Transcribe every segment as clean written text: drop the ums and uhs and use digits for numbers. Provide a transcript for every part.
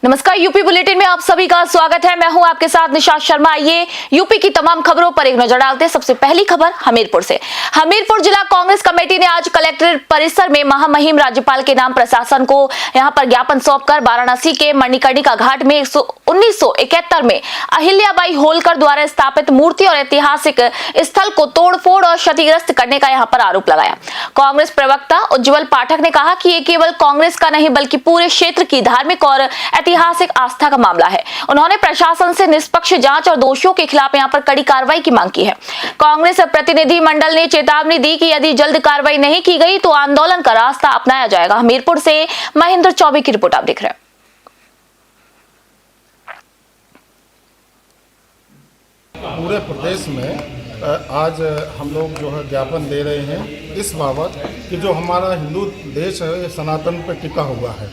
नमस्कार, UP bulletin में आप सभी का स्वागत है। मैं हूं आपके साथ निशा शर्मा। आइए यूपी की तमाम खबरों पर एक नजर डालते हैं। सबसे पहली खबर हमीरपुर से। हमीरपुर जिला कांग्रेस कमेटी ने आज कलेक्ट्रेट परिसर में महामहिम राज्यपाल के नाम प्रशासन को यहां पर ज्ञापन सौंपकर वाराणसी के मणिकर्णिका घाट में 1971 में अहिल्याबाई होलकर द्वारा स्थापित मूर्ति और ऐतिहासिक स्थल को तोड़फोड़ और क्षतिग्रस्त करने का यहां पर आरोप लगाया। कांग्रेस प्रवक्ता उज्जवल पाठक ने कहा कि ये केवल कांग्रेस का नहीं बल्कि पूरे क्षेत्र की धार्मिक और ऐतिहासिक आस्था का मामला है। उन्होंने प्रशासन से निष्पक्ष जांच और दोषियों के खिलाफ यहां पर कड़ी कार्रवाई की मांग की है। कांग्रेस प्रतिनिधि मंडल ने चेतावनी दी कि यदि जल्द कार्रवाई नहीं की गई तो आंदोलन का रास्ता अपनाया जाएगा। हमीरपुर से महेंद्र चौबे की रिपोर्ट आप देख रहे हैं। पूरे प्रदेश में आज हम लोग जो है ज्ञापन दे रहे हैं इस बाबत कि जो हमारा हिंदू देश है ये सनातन पर टिका हुआ है।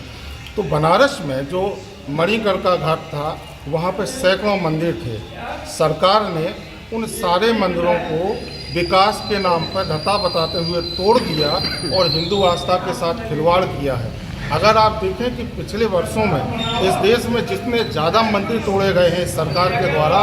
तो बनारस में जो मणिकर्णिका घाट था वहाँ पे सैकड़ों मंदिर थे। सरकार ने उन सारे मंदिरों को विकास के नाम पर धता बताते हुए तोड़ दिया और हिंदू आस्था के साथ खिलवाड़ किया है। अगर आप देखें कि पिछले वर्षों में इस देश में जितने ज़्यादा मंदिर तोड़े गए हैं सरकार के द्वारा,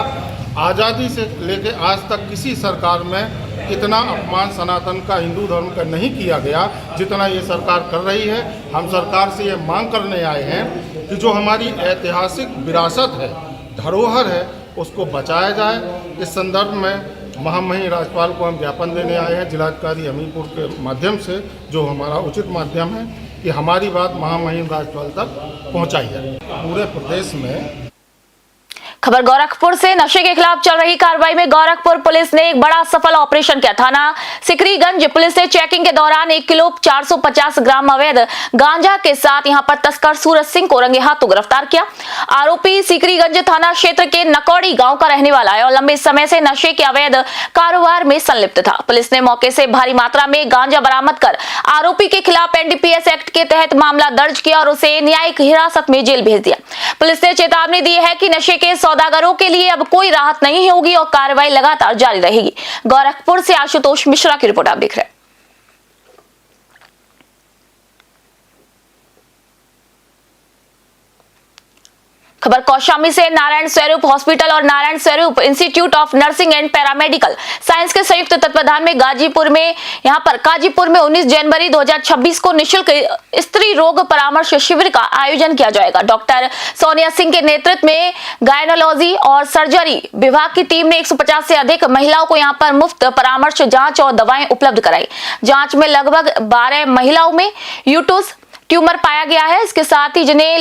आज़ादी से लेकर आज तक किसी सरकार में इतना अपमान सनातन का, हिंदू धर्म का नहीं किया गया जितना ये सरकार कर रही है। हम सरकार से ये मांग करने आए हैं कि जो हमारी ऐतिहासिक विरासत है, धरोहर है, उसको बचाया जाए। इस संदर्भ में महामहिम राज्यपाल को हम ज्ञापन देने आए हैं जिलाधिकारी हमीरपुर के माध्यम से, जो हमारा उचित माध्यम है कि हमारी बात महामहिम राज्यपाल तक पहुँचाई जाए। पूरे प्रदेश में खबर गोरखपुर से। नशे के खिलाफ चल रही कार्रवाई में गोरखपुर पुलिस ने एक बड़ा सफल ऑपरेशन किया। थाना सिकरीगंज पुलिस ने चेकिंग के दौरान 1 किलो 450 ग्राम अवैध गांजा के साथ यहां पर तस्कर सूरज सिंह को रंगे हाथों गिरफ्तार किया। आरोपी सिकरीगंज थाना क्षेत्र के नकौड़ी गांव का रहने वाला है और लंबे समय से नशे के अवैध कारोबार में संलिप्त था। पुलिस ने मौके से भारी मात्रा में गांजा बरामद कर आरोपी के खिलाफ एनडीपीएस एक्ट के तहत मामला दर्ज किया और उसे न्यायिक हिरासत में जेल भेज दिया। पुलिस ने चेतावनी दी है कि नशे के सौदागरों के लिए अब कोई राहत नहीं होगी और कार्रवाई लगातार जारी रहेगी। गोरखपुर से आशुतोष मिश्रा की रिपोर्ट आप देख रहे हैं। खबर कौशाम्बी से। नारायण स्वरूप हॉस्पिटल और नारायण स्वरूप institute of nursing and paramedical science के संयुक्त तत्वाधान में गाजीपुर में 19 जनवरी 2026 को निःशुल्क स्त्री रोग परामर्श शिविर का आयोजन किया जाएगा। डॉक्टर सोनिया सिंह के नेतृत्व में गायनोलॉजी और सर्जरी विभाग की टीम ने 150 से अधिक महिलाओं को यहां पर मुफ्त परामर्श, जांच और दवाएं उपलब्ध कराई। जांच में लगभग 12 महिलाओं में यूट्रस ट्यूमर पाया गया है। इसके साथ ही जिन्हें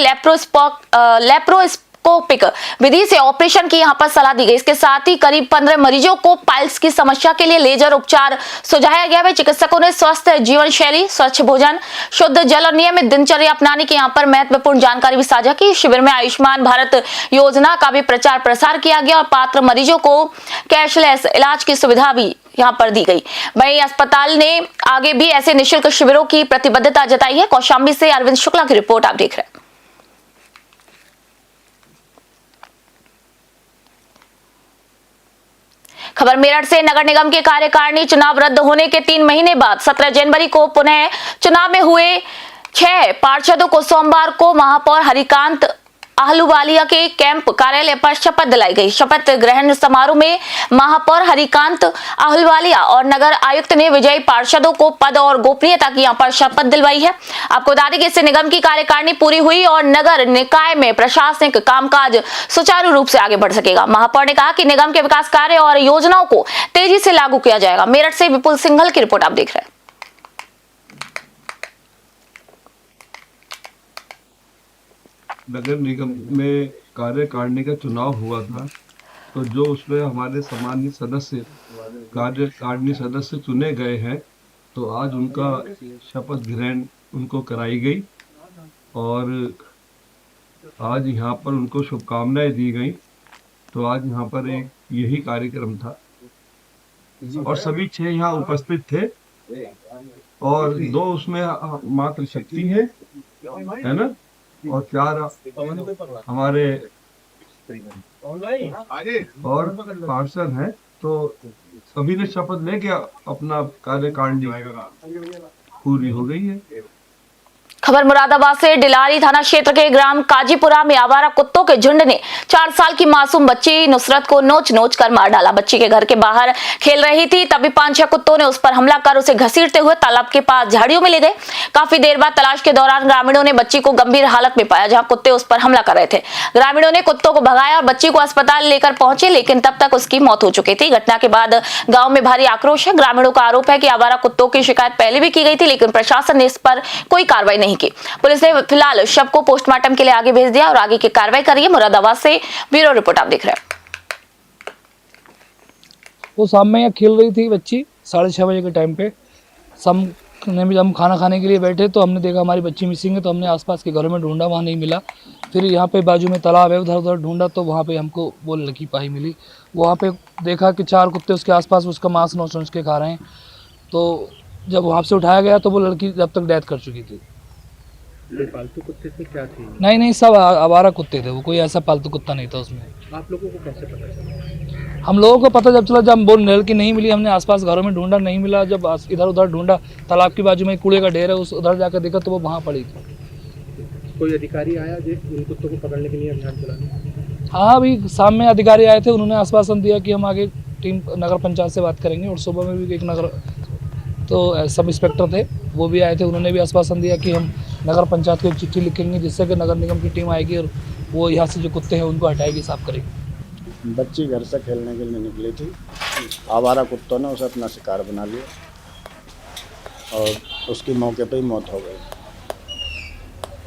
लेप्रोस्कोपिक विधि से ऑपरेशन की यहां पर सलाह दी गई। इसके साथ ही करीब 15 मरीजों को पाइल्स की समस्या के लिए लेजर उपचार सुझाया गया है। चिकित्सकों ने स्वस्थ जीवन शैली, स्वच्छ भोजन, शुद्ध जल और नियमित दिनचर्या अपनाने की यहां पर महत्वपूर्ण जानकारी भी साझा की। शिविर में आयुष्मान भारत योजना का भी प्रचार प्रसार किया गया और पात्र मरीजों को कैशलेस इलाज की सुविधा भी यहां पर दी गई। वहीं अस्पताल ने आगे भी ऐसे निःशुल्क शिविरों की प्रतिबद्धता जताई है। कौशाम्बी से अरविंद शुक्ला की रिपोर्ट आप देख रहे हैं। खबर मेरठ से। नगर निगम के कार्यकारिणी चुनाव रद्द होने के 3 महीने बाद 17 जनवरी को पुनः चुनाव में हुए 6 पार्षदों को सोमवार को महापौर हरिकांत आहलूवालिया के कैंप कार्यालय पर शपथ दिलाई गई। शपथ ग्रहण समारोह में महापौर हरिकांत आहलूवालिया और नगर आयुक्त ने विजयी पार्षदों को पद और गोपनीयता की यहां पर शपथ दिलवाई है। आपको बता दें कि इससे निगम की कार्यकारिणी पूरी हुई और नगर निकाय में प्रशासनिक कामकाज सुचारू रूप से आगे बढ़ सकेगा। महापौर ने कहा कि निगम के विकास कार्य और योजनाओं को तेजी से लागू किया जाएगा। मेरठ से विपुल सिंघल की रिपोर्ट आप देख रहे हैं। नगर निगम में कार्यकारिणी का चुनाव हुआ था, तो जो उसमें हमारे सामान्य सदस्य कार्यकारिणी सदस्य चुने गए हैं, तो आज उनका शपथ ग्रहण उनको कराई गई और आज यहाँ पर उनको शुभकामनाएं दी गई। तो आज यहाँ पर एक यही कार्यक्रम था और सभी 6 यहाँ उपस्थित थे और 2 उसमें मात्र शक्ति है ना, और 4 हमारे और पार्षद हैं। तो सभी ने शपथ लेके अपना कार्यकारिणी पूरी हो गई है। खबर मुरादाबाद से। डिलारी थाना क्षेत्र के ग्राम काजीपुरा में आवारा कुत्तों के झुंड ने 4 साल की मासूम बच्ची नुसरत को नोच नोच कर मार डाला। बच्ची के घर के बाहर खेल रही थी, तभी 5-6 कुत्तों ने उस पर हमला कर उसे घसीटते हुए तालाब के पास झाड़ियों में ले गए। काफी देर बाद तलाश के दौरान ग्रामीणों ने बच्ची को गंभीर हालत में पाया, जहां कुत्ते उस पर हमला कर रहे थे। ग्रामीणों ने कुत्तों को भगाया और बच्ची को अस्पताल लेकर पहुंचे, लेकिन तब तक उसकी मौत हो चुकी थी। घटना के बाद गांव में भारी आक्रोश है। ग्रामीणों का आरोप है कि आवारा कुत्तों की शिकायत पहले भी की गई थी, लेकिन प्रशासन ने इस पर कोई कार्रवाई नहीं की। पुलिस ने फिलहाल शव को पोस्टमार्टम के लिए आगे भेज दिया और आगे की कार्रवाई कर रही है। मुरादाबाद से ब्यूरो रिपोर्ट आप देख रहे हैं। वो शाम में यहाँ खेल रही थी बच्ची 6:30 बजे के टाइम पे। जब हम खाना खाने के लिए बैठे तो हमने देखा हमारी बच्ची मिसिंग है, तो हमने आसपास के घरों में ढूंढा, वहाँ नहीं मिला। फिर यहाँ पे बाजू में तालाब है, उधर उधर ढूंढा तो वहाँ पे हमको वो लड़की पाई मिली। वहाँ पे देखा कि 4 कुत्ते उसके आसपास उसका मांस नोच नोच के खा रहे हैं। तो जब वहाँ से उठाया गया तो वो लड़की जब तक डेथ कर चुकी थी। पालतू कुत्ते थे क्या थे? नहीं, सब आवारा कुत्ते थे, वो कोई ऐसा पालतू कुत्ता नहीं था उसमें। आप लोगों को कैसे पता चला? हम लोगों को पता जब चला, जब वो लड़की नहीं मिली, हमने आसपास घरों में ढूंढा, नहीं मिला। जब इधर उधर ढूंढा, तालाब की बाजू में कूड़े का ढेर है, उस उधर जाकर देखा तो वो वहाँ पड़ी थी। कोई अधिकारी आया जो इन कुत्तों को पकड़ने के लिए अभियान चलाने? हाँ, अभी शाम में अधिकारी आए थे, उन्होंने आश्वासन दिया कि हम आगे टीम नगर पंचायत से बात करेंगे। और सुबह में भी एक नगर तो सब इंस्पेक्टर थे, वो भी आए थे, उन्होंने भी आश्वासन दिया कि हम नगर पंचायत को एक चिट्ठी लिखेंगे, जिससे कि नगर निगम की टीम आएगी और वो यहाँ से जो कुत्ते हैं उनको हटाएगी, साफ करेगी। बच्ची घर से खेलने के लिए निकली थी, आवारा कुत्तों ने उसे अपना शिकार बना लिया और उसकी मौके पर ही मौत हो गई।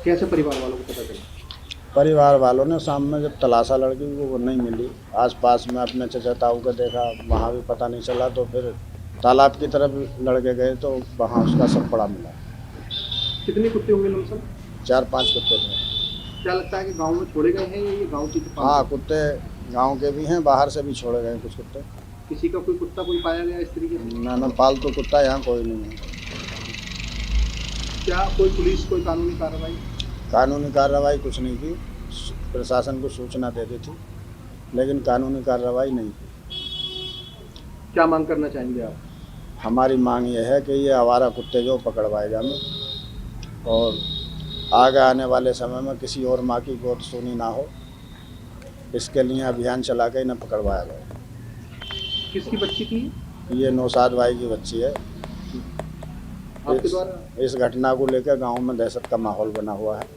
कैसे परिवार वालों को पता चला? परिवार वालों ने शाम में जब तलाशा लड़की वो नहीं मिली, आसपास में अपने चचा ताऊ को देखा, वहाँ भी पता नहीं चला, तो फिर तालाब की तरफ लड़के गए तो वहाँ उसका सब पड़ा मिला। कितने कुत्ते होंगे लमसम? 4-5 कुत्ते थे। क्या लगता है कि गांव में छोड़े गए हैं या ये गांव की? हाँ, कुत्ते गांव के भी हैं, बाहर से भी छोड़े गए कुछ कुत्ते। किसी का कोई कुत्ता कोई पाया गया इस तरीके से? ना पालतू कुत्ता यहाँ कोई नहीं है। क्या कोई पुलिस कोई कानूनी कार्रवाई? कानूनी कार्रवाई कुछ नहीं की, प्रशासन को सूचना दे दी थी, लेकिन कानूनी कार्रवाई नहीं की। क्या मांग करना चाहेंगे आप? हमारी मांग ये है कि ये आवारा कुत्ते जो पकड़वाए जाए और आगे आने वाले समय में किसी और माँ की गोद सुनी ना हो, इसके लिए अभियान चला के इन्हें पकड़वाया गया। किसकी बच्ची थी? ये नौशाद भाई की बच्ची है। आपके द्वारा इस घटना को लेकर गांव में दहशत का माहौल बना हुआ है।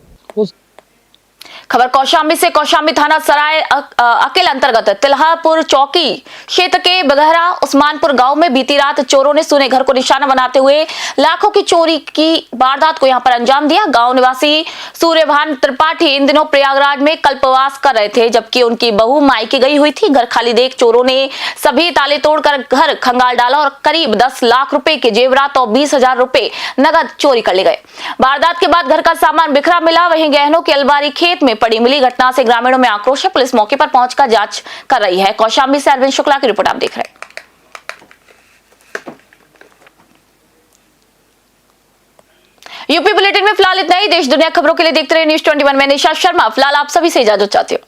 खबर कौशाम्बी से। कौशाम्बी थाना सराय अकेल अंतर्गत तिल्हापुर चौकी क्षेत्र के बगहरा उस्मानपुर गांव में बीती रात चोरों ने सुने घर को निशाना बनाते हुए लाखों की चोरी की वारदात को यहां पर अंजाम दिया। गांव निवासी सूर्यभान त्रिपाठी इन दिनों प्रयागराज में कल्पवास कर रहे थे, जबकि उनकी बहू मायके गई हुई थी। घर खाली देख चोरों ने सभी ताले तोड़कर घर खंगाल डाला और करीब 10 लाख रुपए के जेवरात और 20,000 रुपए नगद चोरी कर ले गए। वारदात के बाद घर का सामान बिखरा मिला, वहीं गहनों की अलमारी खेत में पड़ी मिली। घटना से ग्रामीणों में आक्रोश है। पुलिस मौके पर पहुंचकर जांच कर रही है। कौशाम्बी से अरविंद शुक्ला की रिपोर्ट आप देख रहे हैं। यूपी बुलेटिन में फिलहाल इतना ही। देश दुनिया खबरों के लिए देखते रहिए News 21। मैं निशा शर्मा फिलहाल आप सभी से इजाजत चाहती हूँ।